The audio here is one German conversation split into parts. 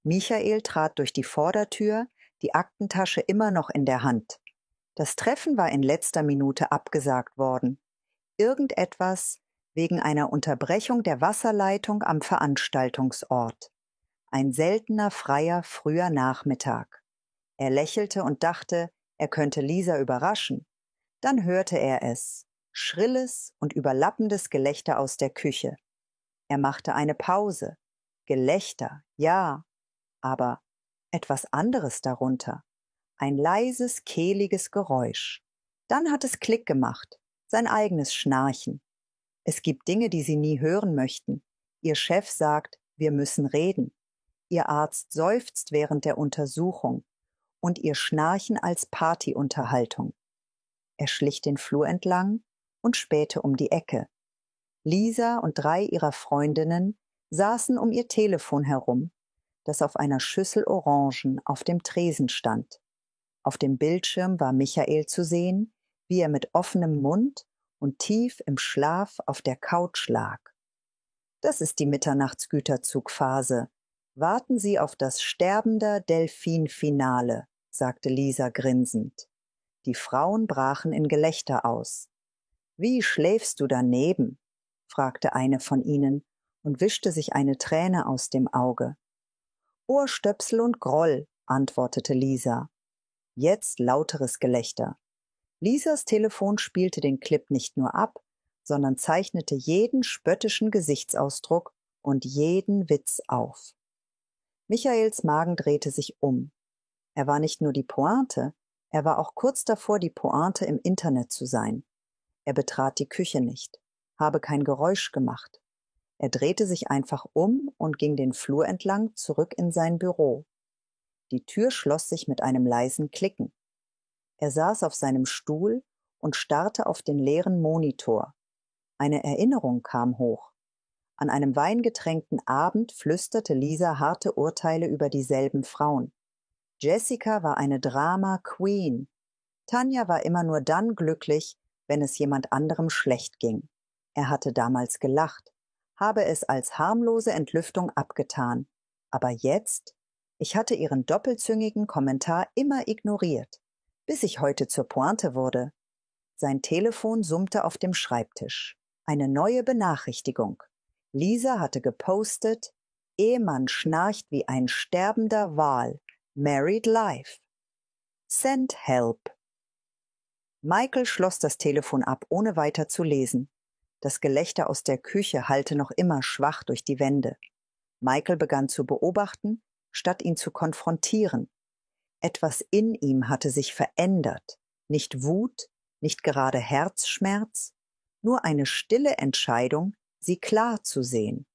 Michael trat durch die Vordertür, die Aktentasche immer noch in der Hand. Das Treffen war in letzter Minute abgesagt worden. Irgendetwas wegen einer Unterbrechung der Wasserleitung am Veranstaltungsort. Ein seltener freier früher Nachmittag. Er lächelte und dachte, er könnte Lisa überraschen. Dann hörte er es, schrilles und überlappendes Gelächter aus der Küche. Er machte eine Pause. Gelächter, ja, aber etwas anderes darunter. Ein leises, kehliges Geräusch. Dann hat es Klick gemacht, sein eigenes Schnarchen. Es gibt Dinge, die Sie nie hören möchten. Ihr Chef sagt, wir müssen reden. Ihr Arzt seufzt während der Untersuchung und Ihr Schnarchen als Partyunterhaltung. Er schlich den Flur entlang und spähte um die Ecke. Lisa und 3 ihrer Freundinnen saßen um ihr Telefon herum, das auf einer Schüssel Orangen auf dem Tresen stand. Auf dem Bildschirm war Michael zu sehen, wie er mit offenem Mund und tief im Schlaf auf der Couch lag. Das ist die Mitternachtsgüterzugphase. Warten Sie auf das sterbender Delfin-Finale, sagte Lisa grinsend. Die Frauen brachen in Gelächter aus. »Wie schläfst du daneben?« fragte eine von ihnen und wischte sich eine Träne aus dem Auge. »Ohrstöpsel und Groll«, antwortete Lisa. Jetzt lauteres Gelächter. Lisas Telefon spielte den Clip nicht nur ab, sondern zeichnete jeden spöttischen Gesichtsausdruck und jeden Witz auf. Michaels Magen drehte sich um. Er war nicht nur die Pointe, er war auch kurz davor, die Pointe im Internet zu sein. Er betrat die Küche nicht, habe kein Geräusch gemacht. Er drehte sich einfach um und ging den Flur entlang zurück in sein Büro. Die Tür schloss sich mit einem leisen Klicken. Er saß auf seinem Stuhl und starrte auf den leeren Monitor. Eine Erinnerung kam hoch. An einem weingetränkten Abend flüsterte Lisa harte Urteile über dieselben Frauen. Jessica war eine Drama-Queen. Tanja war immer nur dann glücklich, wenn es jemand anderem schlecht ging. Er hatte damals gelacht, habe es als harmlose Entlüftung abgetan. Aber jetzt? Ich hatte ihren doppelzüngigen Kommentar immer ignoriert, bis ich heute zur Pointe wurde. Sein Telefon summte auf dem Schreibtisch. Eine neue Benachrichtigung. Lisa hatte gepostet, Ehemann schnarcht wie ein sterbender Wal. Married life. Send help. Michael schloss das Telefon ab, ohne weiter zu lesen. Das Gelächter aus der Küche hallte noch immer schwach durch die Wände. Michael begann zu beobachten, statt ihn zu konfrontieren. Etwas in ihm hatte sich verändert. Nicht Wut, nicht gerade Herzschmerz, nur eine stille Entscheidung, sie klar zu sehen.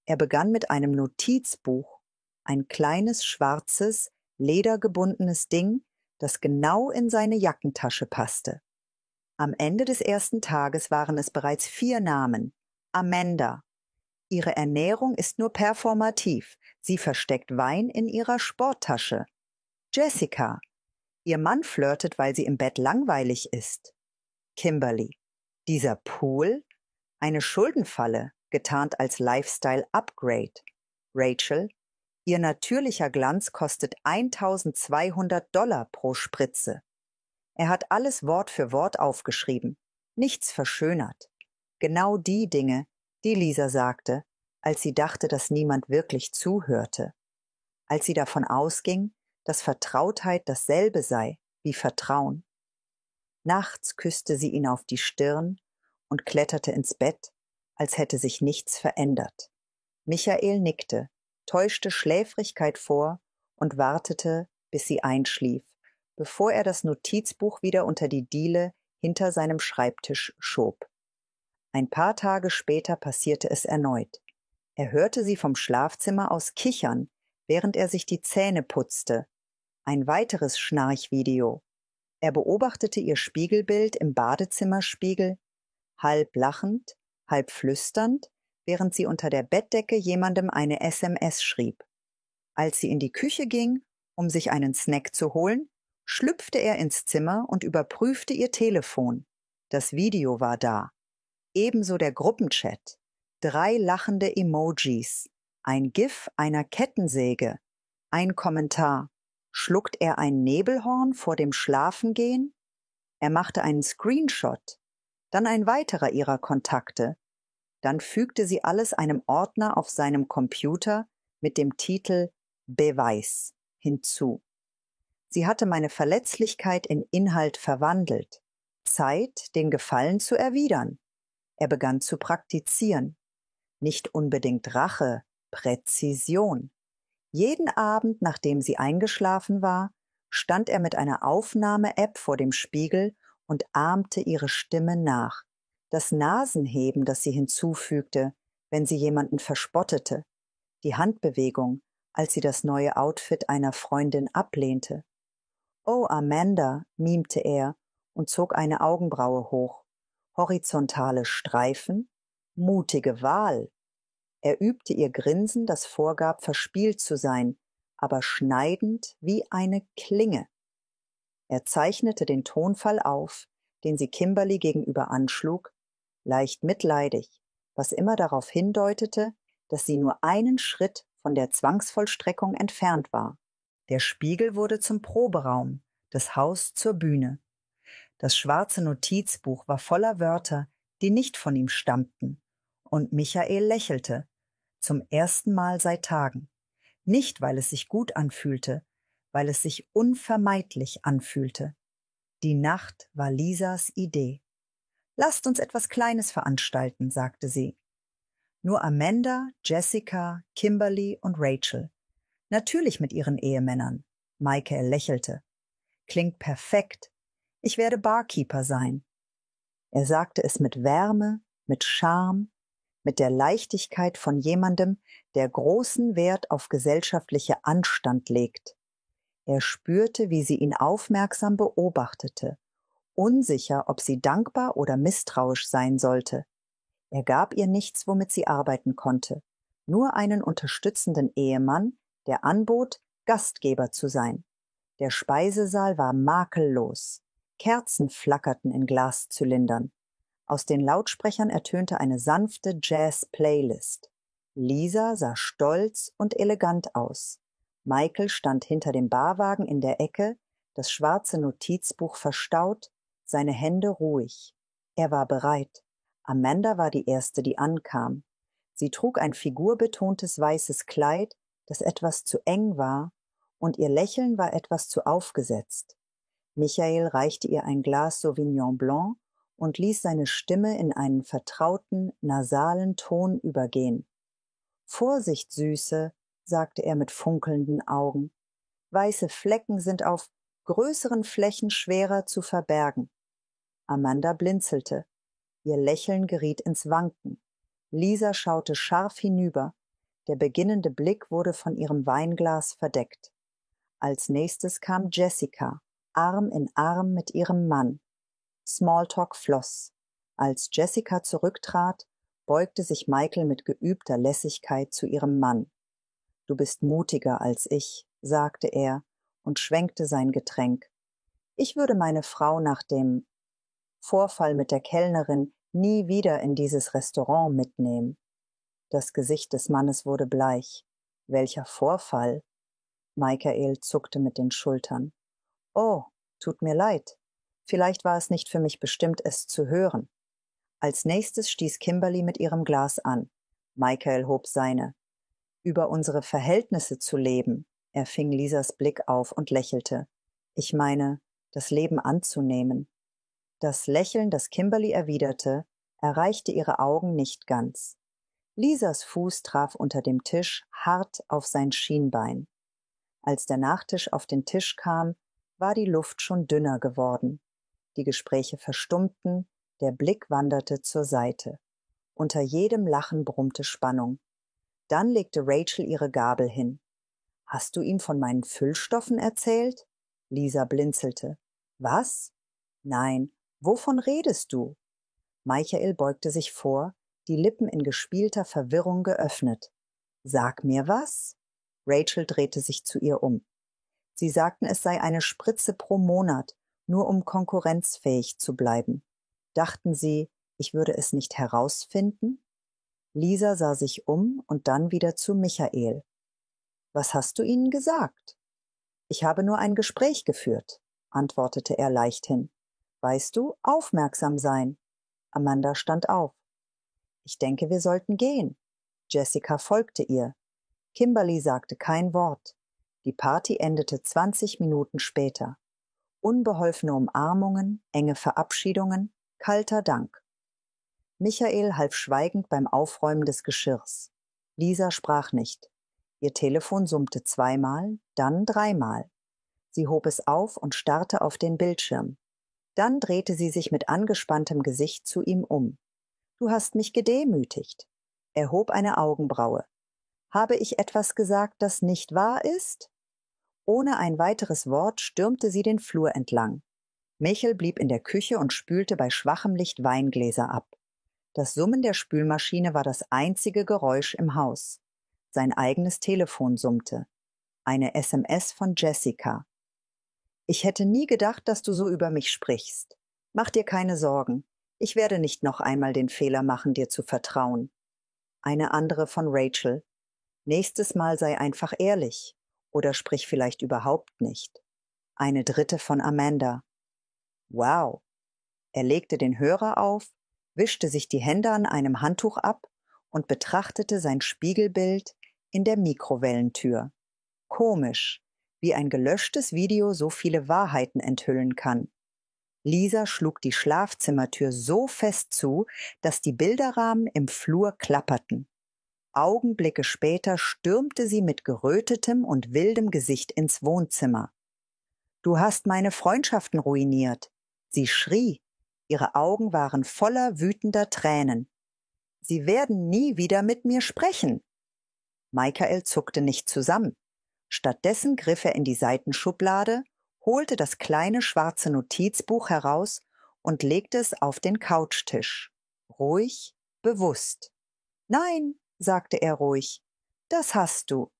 Er begann mit einem Notizbuch, ein kleines, schwarzes, ledergebundenes Ding, das genau in seine Jackentasche passte. Am Ende des ersten Tages waren es bereits 4 Namen. Amanda. Ihre Ernährung ist nur performativ. Sie versteckt Wein in ihrer Sporttasche. Jessica. Ihr Mann flirtet, weil sie im Bett langweilig ist. Kimberly. Dieser Pool? Eine Schuldenfalle, getarnt als Lifestyle-Upgrade. Rachel. Ihr natürlicher Glanz kostet $1.200 pro Spritze. Er hat alles Wort für Wort aufgeschrieben, nichts verschönert. Genau die Dinge, die Lisa sagte, als sie dachte, dass niemand wirklich zuhörte. Als sie davon ausging, dass Vertrautheit dasselbe sei wie Vertrauen. Nachts küsste sie ihn auf die Stirn und kletterte ins Bett, als hätte sich nichts verändert. Michael nickte, täuschte Schläfrigkeit vor und wartete, bis sie einschlief, bevor er das Notizbuch wieder unter die Diele hinter seinem Schreibtisch schob. Ein paar Tage später passierte es erneut. Er hörte sie vom Schlafzimmer aus kichern, während er sich die Zähne putzte. Ein weiteres Schnarchvideo. Er beobachtete ihr Spiegelbild im Badezimmerspiegel, halb lachend, halb flüsternd, während sie unter der Bettdecke jemandem eine SMS schrieb. Als sie in die Küche ging, um sich einen Snack zu holen, schlüpfte er ins Zimmer und überprüfte ihr Telefon. Das Video war da. Ebenso der Gruppenchat. 3 lachende Emojis. Ein GIF einer Kettensäge. Ein Kommentar. Schluckt er ein Nebelhorn vor dem Schlafengehen? Er machte einen Screenshot. Dann ein weiterer ihrer Kontakte. Dann fügte sie alles einem Ordner auf seinem Computer mit dem Titel Beweis hinzu. Sie hatte meine Verletzlichkeit in Inhalt verwandelt. Zeit, den Gefallen zu erwidern. Er begann zu praktizieren. Nicht unbedingt Rache, Präzision. Jeden Abend, nachdem sie eingeschlafen war, stand er mit einer Aufnahme-App vor dem Spiegel und ahmte ihre Stimme nach. Das Nasenheben, das sie hinzufügte, wenn sie jemanden verspottete. Die Handbewegung, als sie das neue Outfit einer Freundin ablehnte. »Oh, Amanda«, mimte er und zog eine Augenbraue hoch. Horizontale Streifen? Mutige Wahl. Er übte ihr Grinsen, das vorgab, verspielt zu sein, aber schneidend wie eine Klinge. Er zeichnete den Tonfall auf, den sie Kimberly gegenüber anschlug, leicht mitleidig, was immer darauf hindeutete, dass sie nur einen Schritt von der Zwangsvollstreckung entfernt war. Der Spiegel wurde zum Proberaum, das Haus zur Bühne. Das schwarze Notizbuch war voller Wörter, die nicht von ihm stammten, und Michael lächelte, zum ersten Mal seit Tagen. Nicht, weil es sich gut anfühlte, weil es sich unvermeidlich anfühlte. Die Nacht war Lisas Idee. »Lasst uns etwas Kleines veranstalten«, sagte sie. Nur Amanda, Jessica, Kimberly und Rachel. Natürlich mit ihren Ehemännern. Michael lächelte. »Klingt perfekt. Ich werde Barkeeper sein.« Er sagte es mit Wärme, mit Charme, mit der Leichtigkeit von jemandem, der großen Wert auf gesellschaftliche Anstand legt. Er spürte, wie sie ihn aufmerksam beobachtete, unsicher, ob sie dankbar oder misstrauisch sein sollte. Er gab ihr nichts, womit sie arbeiten konnte, nur einen unterstützenden Ehemann, der anbot, Gastgeber zu sein. Der Speisesaal war makellos. Kerzen flackerten in Glaszylindern. Aus den Lautsprechern ertönte eine sanfte Jazz-Playlist. Lisa sah stolz und elegant aus. Michael stand hinter dem Barwagen in der Ecke, das schwarze Notizbuch verstaut, seine Hände ruhig. Er war bereit. Amanda war die Erste, die ankam. Sie trug ein figurbetontes weißes Kleid, das etwas zu eng war, und ihr Lächeln war etwas zu aufgesetzt. Michael reichte ihr ein Glas Sauvignon Blanc und ließ seine Stimme in einen vertrauten, nasalen Ton übergehen. »Vorsicht, Süße«, sagte er mit funkelnden Augen. »Weiße Flecken sind auf größeren Flächen schwerer zu verbergen.« Amanda blinzelte. Ihr Lächeln geriet ins Wanken. Lisa schaute scharf hinüber. Der beginnende Blick wurde von ihrem Weinglas verdeckt. Als nächstes kam Jessica, Arm in Arm mit ihrem Mann. Smalltalk floss. Als Jessica zurücktrat, beugte sich Michael mit geübter Lässigkeit zu ihrem Mann. »Du bist mutiger als ich«, sagte er und schwenkte sein Getränk. »Ich würde meine Frau nach dem Vorfall mit der Kellnerin nie wieder in dieses Restaurant mitnehmen.« Das Gesicht des Mannes wurde bleich. »Welcher Vorfall?« Michael zuckte mit den Schultern. »Oh, tut mir leid. Vielleicht war es nicht für mich bestimmt, es zu hören.« Als nächstes stieß Kimberly mit ihrem Glas an. Michael hob seine. »Über unsere Verhältnisse zu leben«, er fing Lisas Blick auf und lächelte. »Ich meine, das Leben anzunehmen.« Das Lächeln, das Kimberly erwiderte, erreichte ihre Augen nicht ganz. Lisas Fuß traf unter dem Tisch hart auf sein Schienbein. Als der Nachtisch auf den Tisch kam, war die Luft schon dünner geworden. Die Gespräche verstummten, der Blick wanderte zur Seite. Unter jedem Lachen brummte Spannung. Dann legte Rachel ihre Gabel hin. »Hast du ihm von meinen Füllstoffen erzählt?« Lisa blinzelte. »Was?« »Nein, wovon redest du?« Michael beugte sich vor, die Lippen in gespielter Verwirrung geöffnet. »Sag mir was?« Rachel drehte sich zu ihr um. Sie sagten, es sei eine Spritze pro Monat, nur um konkurrenzfähig zu bleiben. Dachten Sie, ich würde es nicht herausfinden? Lisa sah sich um und dann wieder zu Michael. Was hast du ihnen gesagt? Ich habe nur ein Gespräch geführt, antwortete er leichthin. Weißt du, aufmerksam sein. Amanda stand auf. Ich denke, wir sollten gehen. Jessica folgte ihr. Kimberly sagte kein Wort. Die Party endete 20 Minuten später. Unbeholfene Umarmungen, enge Verabschiedungen, kalter Dank. Michael half schweigend beim Aufräumen des Geschirrs. Lisa sprach nicht. Ihr Telefon summte 2-mal, dann 3-mal. Sie hob es auf und starrte auf den Bildschirm. Dann drehte sie sich mit angespanntem Gesicht zu ihm um. »Du hast mich gedemütigt.« Er hob eine Augenbraue. »Habe ich etwas gesagt, das nicht wahr ist?« Ohne ein weiteres Wort stürmte sie den Flur entlang. Michel blieb in der Küche und spülte bei schwachem Licht Weingläser ab. Das Summen der Spülmaschine war das einzige Geräusch im Haus. Sein eigenes Telefon summte. Eine SMS von Jessica. »Ich hätte nie gedacht, dass du so über mich sprichst. Mach dir keine Sorgen. Ich werde nicht noch einmal den Fehler machen, dir zu vertrauen.« Eine andere von Rachel. »Nächstes Mal sei einfach ehrlich. Oder sprich vielleicht überhaupt nicht.« Eine dritte von Amanda. »Wow.« Er legte den Hörer auf, wischte sich die Hände an einem Handtuch ab und betrachtete sein Spiegelbild in der Mikrowellentür. Komisch, wie ein gelöschtes Video so viele Wahrheiten enthüllen kann. Lisa schlug die Schlafzimmertür so fest zu, dass die Bilderrahmen im Flur klapperten. Augenblicke später stürmte sie mit gerötetem und wildem Gesicht ins Wohnzimmer. »Du hast meine Freundschaften ruiniert!« Sie schrie. Ihre Augen waren voller wütender Tränen. »Sie werden nie wieder mit mir sprechen!« Michael zuckte nicht zusammen. Stattdessen griff er in die Seitenschublade, holte das kleine schwarze Notizbuch heraus und legte es auf den Couchtisch. Ruhig, bewusst. »Nein«, sagte er ruhig, »das hast du.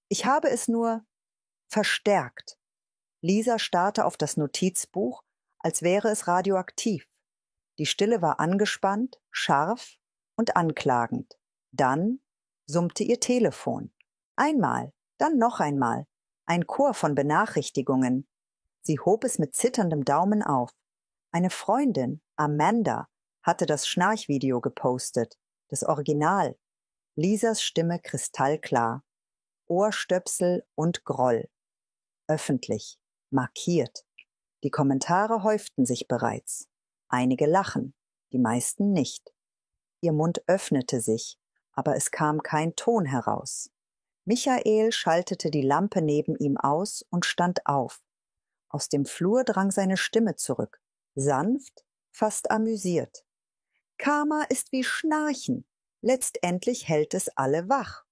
Ich habe es nur verstärkt.« Lisa starrte auf das Notizbuch, als wäre es radioaktiv. Die Stille war angespannt, scharf und anklagend. Dann summte ihr Telefon. Einmal, dann noch einmal. Ein Chor von Benachrichtigungen. Sie hob es mit zitterndem Daumen auf. Eine Freundin, Amanda, hatte das Schnarchvideo gepostet. Das Original. Lisas Stimme kristallklar. Ohrstöpsel und Groll. Öffentlich. Markiert. Die Kommentare häuften sich bereits. Einige lachen, die meisten nicht. Ihr Mund öffnete sich, aber es kam kein Ton heraus. Michael schaltete die Lampe neben ihm aus und stand auf. Aus dem Flur drang seine Stimme zurück, sanft, fast amüsiert. »Karma ist wie Schnarchen. Letztendlich hält es alle wach.«